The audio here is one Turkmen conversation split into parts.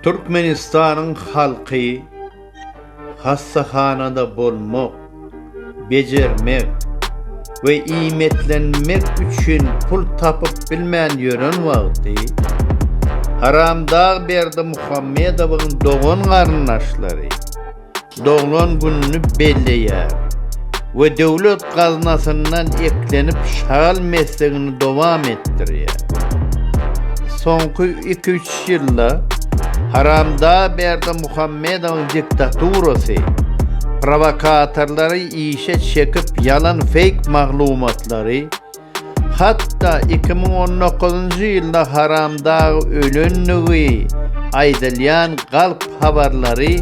Türkmenistan'ın halkı hassahanada bolmak, becermek ve imetlenmek üçün pul tapıp bilmeyen yören wagty Haramdağ Berdi Muhammedowyň doğan garyndaşlary doğulan gününü belleýär we döwlet gaznasyndan eklenip şagal meslegini dowam etdirýär. Soňky 2-3 ýylda Haramdağ Berdi Muhammedowyň diktaturasy provokatorlary işe çekip yalan fake maglumatlary, hatta 2019-njy ýylda Haramdağ ölenligi aýdylýan galp habarlary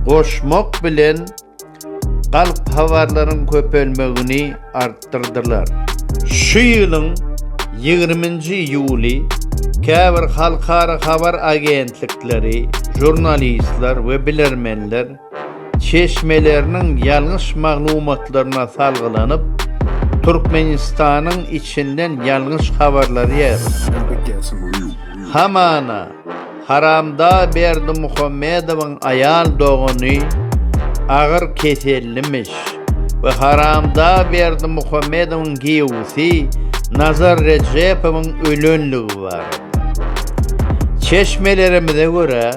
goşmak bilen galp habarlaryň köpelmegini artdyrdylar. Şu ýylyň 20-nji ýuly käbir halkara habar agentlikleri, jurnalistler we bilermenler çeşmelerinin ýalňyş maglumatlaryna salgylanyp Türkmenistanyň içinden ýalňyş habarlary ýaryp. Hamana Haramdağ Berdi Muhammedowyň aýal dogany agyr kesellimiş we Haramdağ Berdi Muhammedowyň giýewsi Nazar Rejepowyň ölenligi bar. Çeşmelerimize göre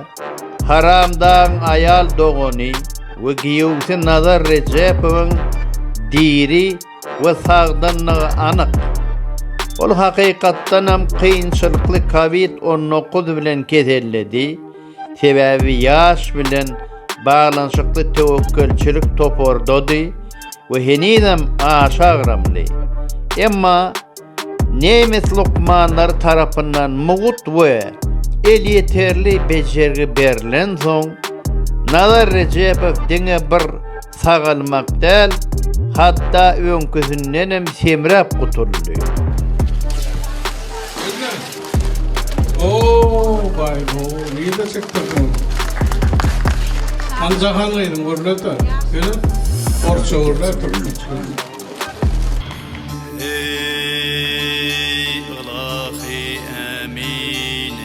Haramdağ aýal dogany we giýewsi Nazar Rejepowyň diri we sagdanlygy anyk. Ol hakykatdan hem kynçylykly COVID-19 bilen keselledi. Sebäbi ýaş bilen baglanyşykly tewekkelçilik topordady we henidem aşagramly. Emma Nemes Lukmanlar tarapyndan mugut we el yeterli bejergi berilen soň Nazar Rejepow diňe bir sagalmak däl, hatta öňküsinden hem semräp gutuldy. Bay bu, iyi de çıktı bu. Ancahanlıydım orada da. Böyle orça orada tutmuş. Ey ilahi emine.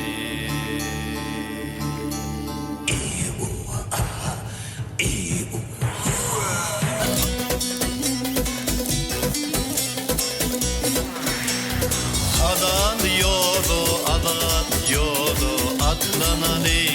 Adan yolu atlanali